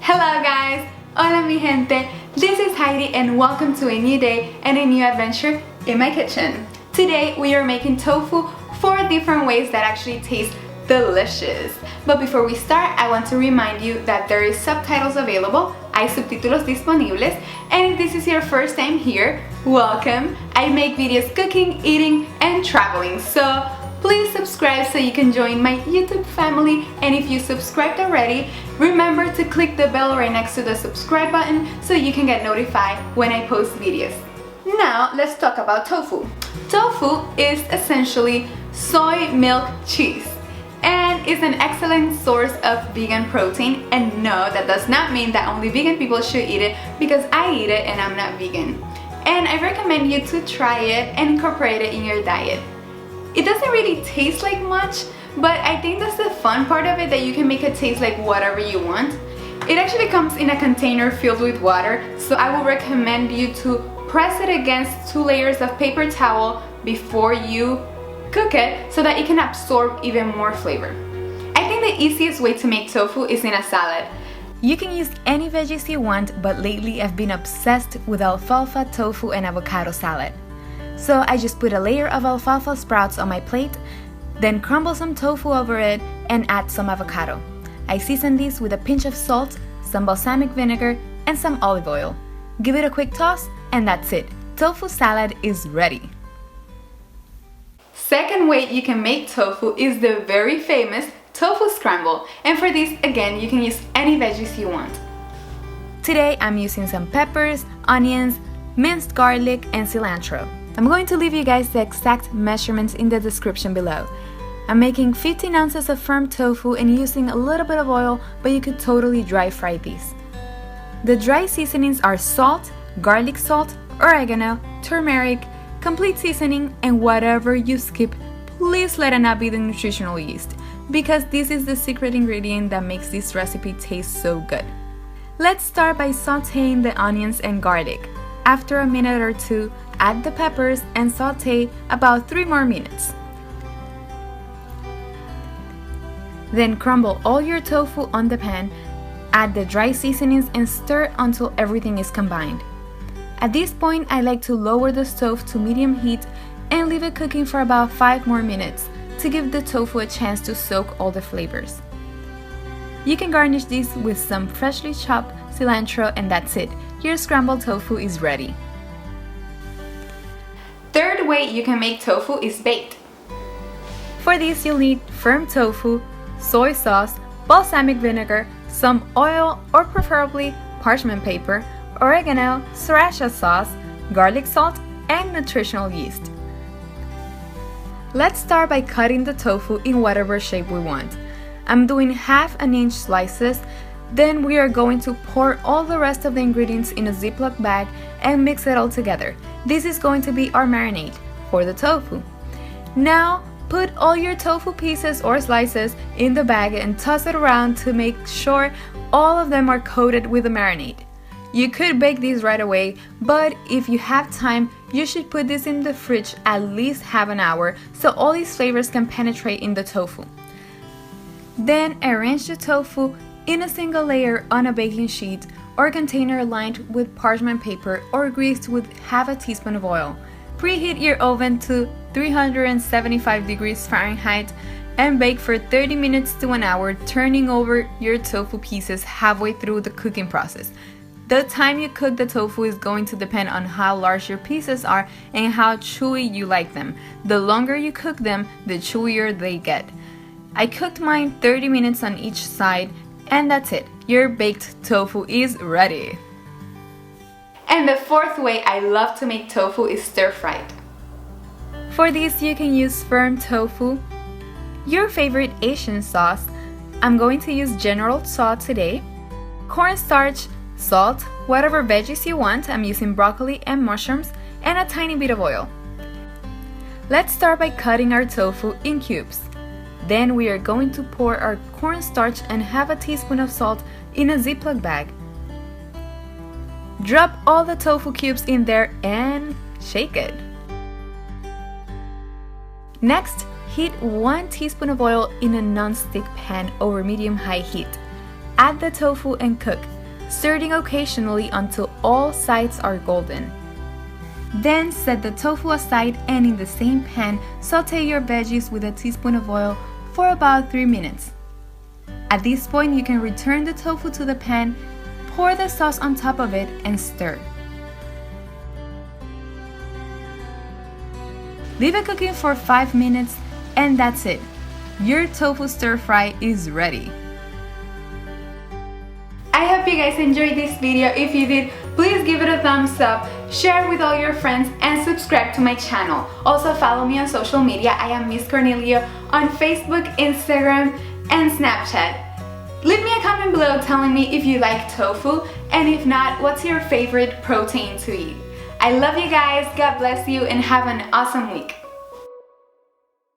Hello guys! Hola mi gente! This is Heidi and welcome to a new day and a new adventure in my kitchen. Today we are making tofu 4 different ways that actually taste delicious. But before we start, I want to remind you that there is subtitles available, hay subtítulos disponibles, and if this is your first time here, welcome! I make videos cooking, eating, and traveling, so please subscribe so you can join my YouTube family, and if you subscribed already, remember to click the bell right next to the subscribe button so you can get notified when I post videos. Now let's talk about tofu. Tofu is essentially soy milk cheese and is an excellent source of vegan protein, and no, that does not mean that only vegan people should eat it, because I eat it and I'm not vegan. And I recommend you to try it and incorporate it in your diet. It doesn't really taste like much, but I think that's the fun part of it, that you can make it taste like whatever you want. It actually comes in a container filled with water, so I will recommend you to press it against 2 layers of paper towel before you cook it so that it can absorb even more flavor. I think the easiest way to make tofu is in a salad. You can use any veggies you want, but lately I've been obsessed with alfalfa, tofu, and avocado salad. So I just put a layer of alfalfa sprouts on my plate, then crumble some tofu over it and add some avocado. I season these with a pinch of salt, some balsamic vinegar, and some olive oil. Give it a quick toss and that's it. Tofu salad is ready. Second way you can make tofu is the very famous tofu scramble, and for this, again, you can use any veggies you want. Today I'm using some peppers, onions, minced garlic, and cilantro. I'm going to leave you guys the exact measurements in the description below. I'm making 15 ounces of firm tofu and using a little bit of oil, but you could totally dry fry these. The dry seasonings are salt, garlic salt, oregano, turmeric, complete seasoning, and whatever you skip, please let it not be the nutritional yeast, because this is the secret ingredient that makes this recipe taste so good. Let's start by sauteing the onions and garlic. After a minute or 2, add the peppers and saute about 3 more minutes. Then crumble all your tofu on the pan, add the dry seasonings and stir until everything is combined. At this point, I like to lower the stove to medium heat and leave it cooking for about 5 more minutes to give the tofu a chance to soak all the flavors. You can garnish these with some freshly chopped cilantro, and that's it. Your scrambled tofu is ready. Third way you can make tofu is baked. For this, you'll need firm tofu, soy sauce, balsamic vinegar, some oil or preferably parchment paper, oregano, sriracha sauce, garlic salt, and nutritional yeast. Let's start by cutting the tofu in whatever shape we want. I'm doing 1/2 inch slices. Then we are going to pour all the rest of the ingredients in a Ziploc bag and mix it all together. This is going to be our marinade for the tofu. Now put all your tofu pieces or slices in the bag and toss it around to make sure all of them are coated with the marinade. You could bake these right away, but if you have time, you should put this in the fridge at least half an hour so all these flavors can penetrate in the tofu. Then arrange the tofu in a single layer on a baking sheet or container lined with parchment paper or greased with 1/2 teaspoon of oil. Preheat your oven to 375 degrees Fahrenheit and bake for 30 minutes to an hour, turning over your tofu pieces halfway through the cooking process. The time you cook the tofu is going to depend on how large your pieces are and how chewy you like them. The longer you cook them, the chewier they get. I cooked mine 30 minutes on each side, and that's it. Your baked tofu is ready. And the 4th way I love to make tofu is stir-fried. For this, you can use firm tofu, your favorite Asian sauce. I'm going to use General Tso today, cornstarch, salt, whatever veggies you want. I'm using broccoli and mushrooms, and a tiny bit of oil. Let's start by cutting our tofu in cubes. Then we are going to pour our cornstarch and 1/2 teaspoon of salt in a Ziploc bag. Drop all the tofu cubes in there and shake it. Next, heat 1 teaspoon of oil in a non-stick pan over medium-high heat. Add the tofu and cook. stirring occasionally until all sides are golden. Then set the tofu aside and in the same pan, saute your veggies with a teaspoon of oil for about 3 minutes. At this point, you can return the tofu to the pan, pour the sauce on top of it, and stir. Leave it cooking for 5 minutes, and that's it. Your tofu stir fry is ready. I hope you guys enjoyed this video. If you did, please give it a thumbs up, share with all your friends, and subscribe to my channel. Also follow me on social media. I am Miss Cornelio on Facebook, Instagram, and Snapchat. Leave me a comment below telling me if you like tofu, and if not, what's your favorite protein to eat. I love you guys, God bless you, and have an awesome week.